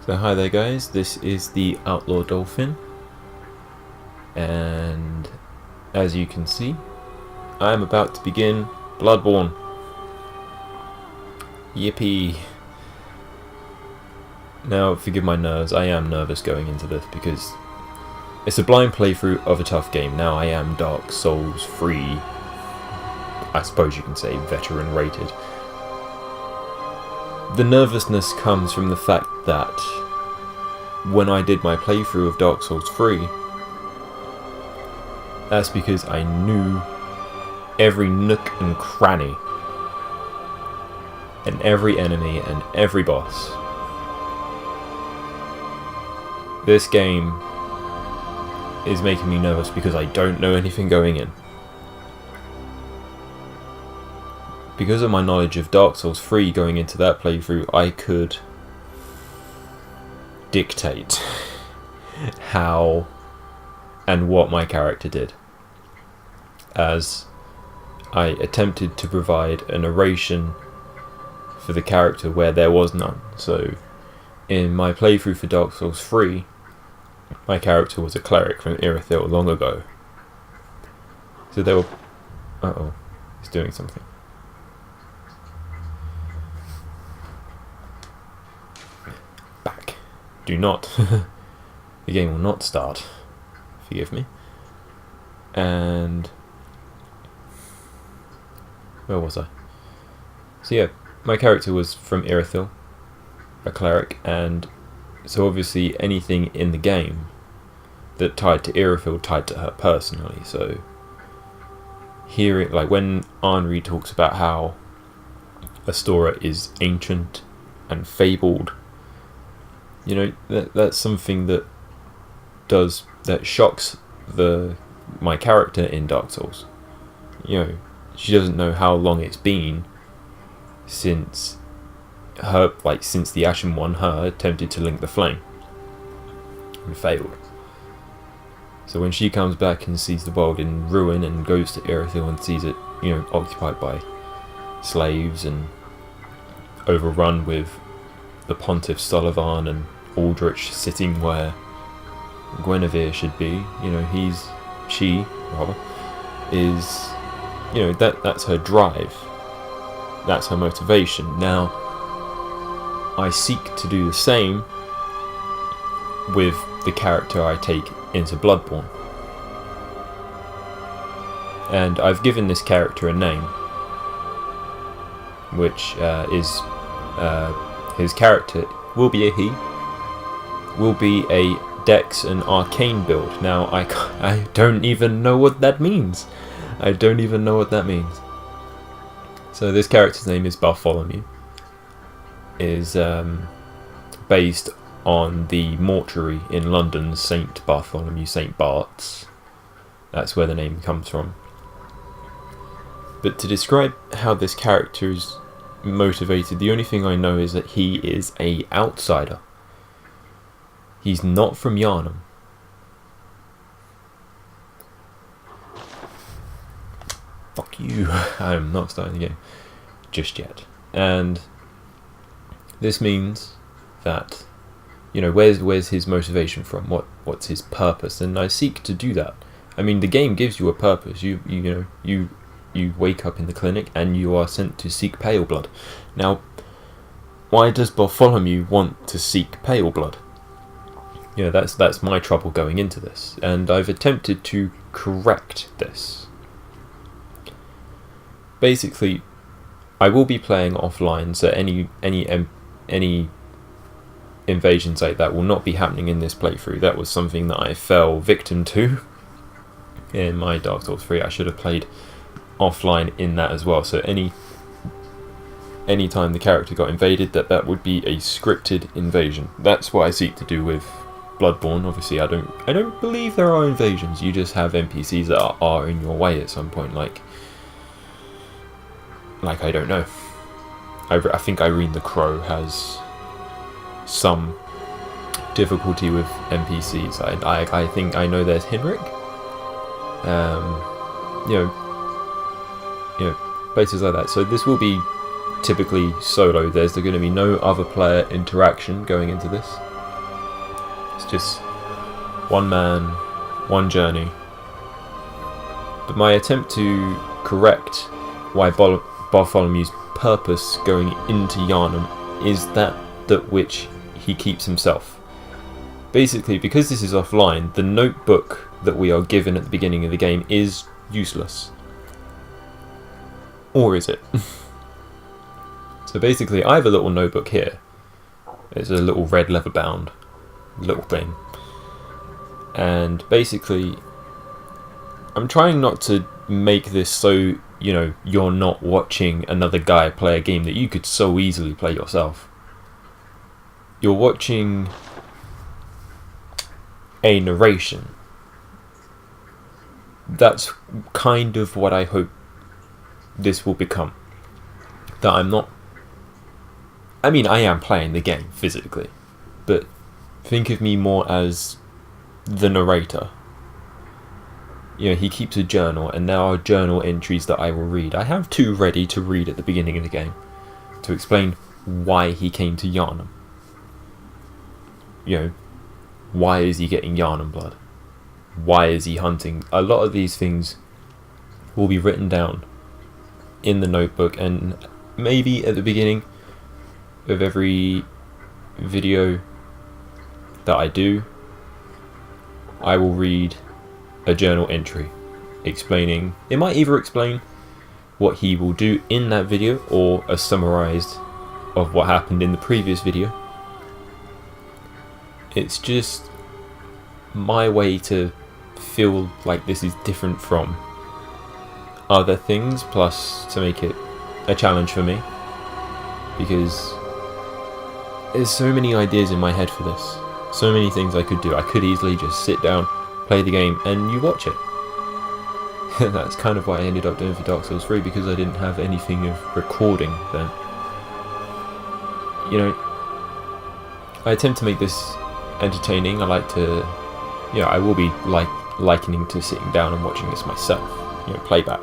So hi there guys, this is the Outlaw Dolphin, and as you can see, I am about to begin Bloodborne. Yippee! Now forgive my nerves, I am nervous going into this because it's a blind playthrough of a tough game. Now I am Dark Souls free, I suppose you can say veteran rated. The nervousness comes from the fact that when I did my playthrough of Dark Souls 3, that's because I knew every nook and cranny and every enemy and every boss. This game is making me nervous because I don't know anything going in. Because of my knowledge of Dark Souls 3 going into that playthrough, I could dictate how and what my character did, as I attempted to provide a narration for the character where there was none. So in my playthrough for Dark Souls 3, my character was a cleric from Irithyll long ago. So they were... uh-oh, he's doing something. Back. Do not. The game will not start. Forgive me. And... where was I? So yeah, my character was from Irithyll, a cleric, and so obviously anything in the game that tied to Irithyll tied to her personally. So here, like when Henri talks about how Astora is ancient and fabled, you know, that's something that shocks my character in Dark Souls. You know, she doesn't know how long it's been since the Ashen One, her, attempted to link the flame and failed. So when she comes back and sees the world in ruin and goes to Irithyll and sees it, you know, occupied by slaves and overrun with the Pontiff Stolivan and Aldrich sitting where Guinevere should be, you know, she is, you know, that's her drive, that's her motivation. Now I seek to do the same with the character I take into Bloodborne, and I've given this character a name, which is his character will be a he, will be a Dex and Arcane build. Now I don't even know what that means. I don't even know what that means. So this character's name is Bartholomew. Is based on the mortuary in London's St. Bartholomew, St. Bart's. That's where the name comes from. But to describe how this character is motivated, the only thing I know is that he is an outsider. He's not from Yharnam. Fuck you. I am not starting the game just yet. And this means that, you know, where's his motivation from? What's his purpose? And I seek to do that. I mean, the game gives you a purpose. You wake up in the clinic and you are sent to seek pale blood. Now, why does Bartholomew want to seek pale blood? You know, that's my trouble going into this, and I've attempted to correct this. Basically, I will be playing offline, so any invasions like that will not be happening in this playthrough. That was something that I fell victim to in my Dark Souls 3. I should have played offline in that as well. So any time the character got invaded, that would be a scripted invasion. That's what I seek to do with Bloodborne. Obviously, I don't believe there are invasions. You just have NPCs that are in your way at some point, like I don't know. I think Irene the Crow has some difficulty with NPCs. I think I know there's Henrik. You know, places like that. So this will be typically solo. There's going to be no other player interaction going into this. It's just one man, one journey. But my attempt to correct why Bartholomew's purpose going into Yharnam is that which he keeps himself. Basically, because this is offline, the notebook that we are given at the beginning of the game is useless. Or is it? So basically, I have a little notebook here. It's a little red leather bound little thing. And basically, I'm trying not to make this so, you know, you're not watching another guy play a game that you could so easily play yourself. You're watching a narration. That's kind of what I hope this will become. That I'm not... I mean, I am playing the game physically, but think of me more as the narrator. You know, he keeps a journal, and there are journal entries that I will read. I have 2 ready to read at the beginning of the game to explain why he came to Yharnam. You know, why is he getting Yharnam blood? Why is he hunting? A lot of these things will be written down in the notebook, and maybe at the beginning of every video that I do, I will read a journal entry explaining, it might either explain what he will do in that video or a summarized of what happened in the previous video. It's just my way to feel like this is different from other things, plus to make it a challenge for me, because there's so many ideas in my head for this, so many things I could do. I could easily just sit down, play the game, and you watch it. That's kind of what I ended up doing for Dark Souls 3, because I didn't have anything of recording then. You know, I attempt to make this entertaining. I like to, you know, I will be likening to sitting down and watching this myself, you know, playback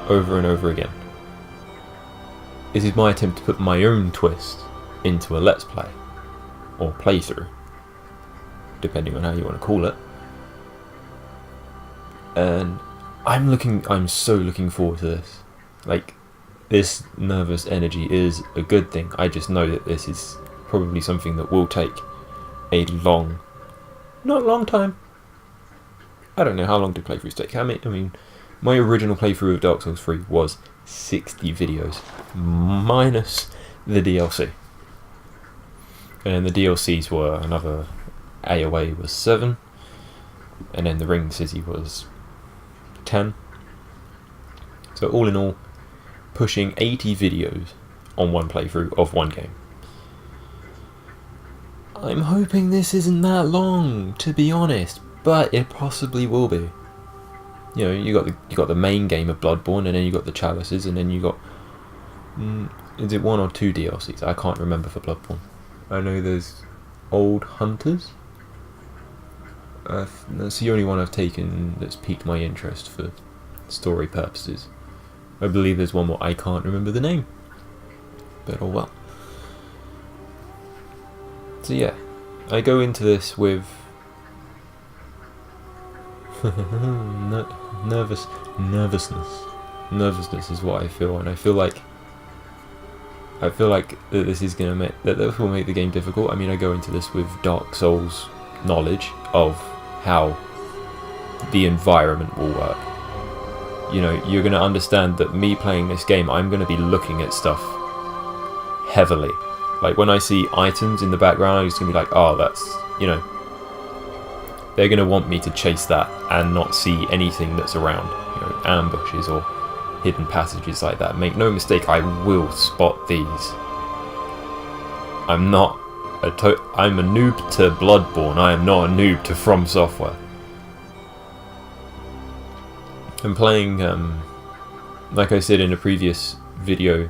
over and over again. This is my attempt to put my own twist into a let's play or playthrough, depending on how you want to call it. And I'm so looking forward to this. Like, this nervous energy is a good thing. I just know that this is probably something that will take a long, not long time. I don't know how long do playthroughs take. I mean, my original playthrough of Dark Souls 3 was 60 videos, minus the DLC. And the DLCs were another, AOA was 7, and then the Ring City was 10. So all in all, pushing 80 videos on one playthrough of one game. I'm hoping this isn't that long, to be honest, but it possibly will be. You know, you got the main game of Bloodborne, and then you got the Chalices, and then you got is it 1 or 2 DLCs? I can't remember for Bloodborne. I know there's Old Hunters. That's the only one I've taken that's piqued my interest for story purposes. I believe there's one more, I can't remember the name, but oh well. So yeah, I go into this with nervousness is what I feel, and I feel like that this is gonna make this will make the game difficult. I mean, I go into this with Dark Souls knowledge of how the environment will work. You know, you're gonna understand that me playing this game, I'm gonna be looking at stuff heavily. Like, when I see items in the background, I'm just gonna be like, oh, that's, you know, they're gonna want me to chase that and not see anything that's around, you know, ambushes or hidden passages like that. Make no mistake, I will spot these. I'm a noob to Bloodborne. I am not a noob to From Software. I'm playing, like I said in a previous video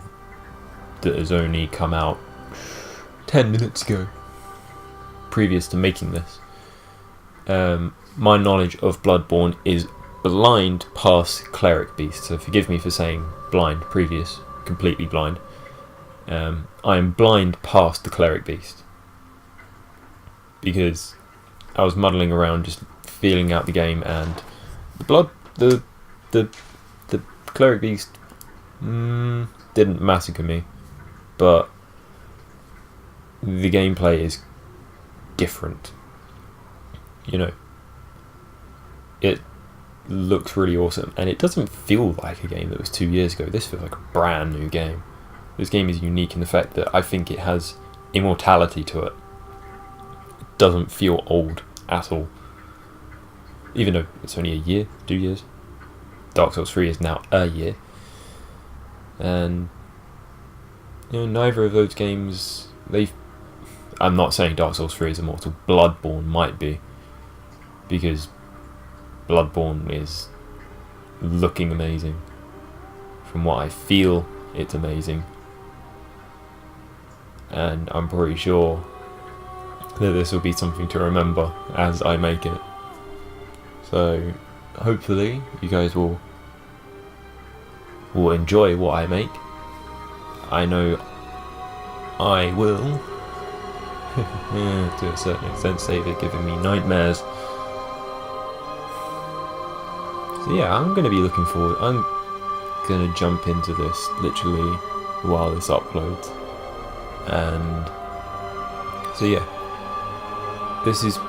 that has only come out 10 minutes ago, previous to making this, my knowledge of Bloodborne is blind past Cleric Beast, so forgive me for saying blind, completely blind. I am blind past the cleric beast because I was muddling around just feeling out the game, and the cleric beast didn't massacre me, but the gameplay is different. It looks really awesome, and it doesn't feel like a game that was 2 years ago. This feels like a brand new game. This game is unique in the fact that I think it has immortality to it. It doesn't feel old at all, even though it's only a year, 2 years. Dark Souls 3 is now a year, and neither of those games, I'm not saying Dark Souls 3 is immortal. Bloodborne might be, because Bloodborne is looking amazing. From what I feel, it's amazing, and I'm pretty sure that this will be something to remember as I make it. So hopefully you guys will enjoy what I make. I know I will. To a certain extent, save it giving me nightmares. So yeah, I'm going to be looking forward. I'm going to jump into this literally while this uploads. And so yeah, this is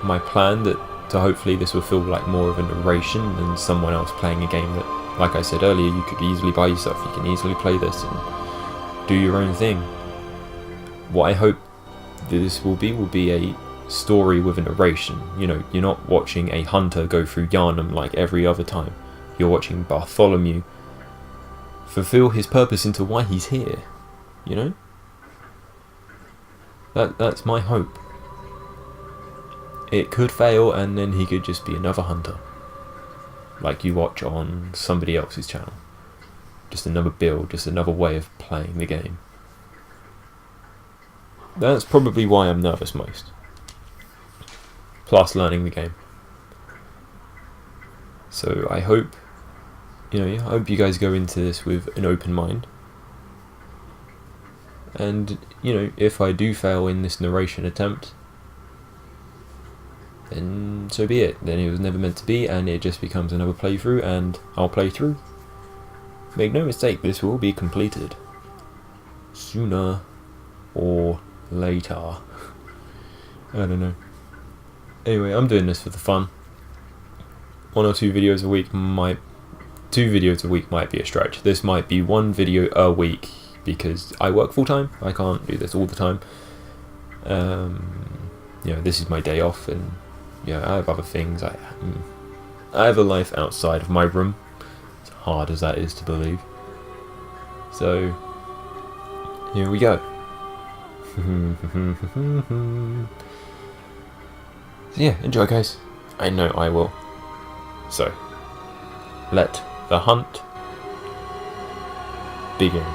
my plan, that to hopefully this will feel like more of a narration than someone else playing a game that, like I said earlier, you could easily buy yourself. You can easily play this and do your own thing. What I hope this will be a story with a narration. You're not watching a hunter go through Yharnam like every other time. You're watching Bartholomew fulfill his purpose into why he's here. That's my hope. It could fail, and then he could just be another hunter, like you watch on somebody else's channel. Just another build, just another way of playing the game. That's probably why I'm nervous most. Plus learning the game. So I hope, I hope you guys go into this with an open mind. And, if I do fail in this narration attempt, then so be it. Then it was never meant to be, and it just becomes another playthrough, and I'll play through. Make no mistake, this will be completed. Sooner or later. I don't know. Anyway, I'm doing this for the fun. 1 or 2 videos a week might... 2 videos a week might be a stretch. This might be 1 video a week, because I work full time. I can't do this all the time. This is my day off, and I have other things. I have a life outside of my room, as hard as that is to believe. So here we go. So yeah, enjoy guys. I know I will. So let the hunt begin.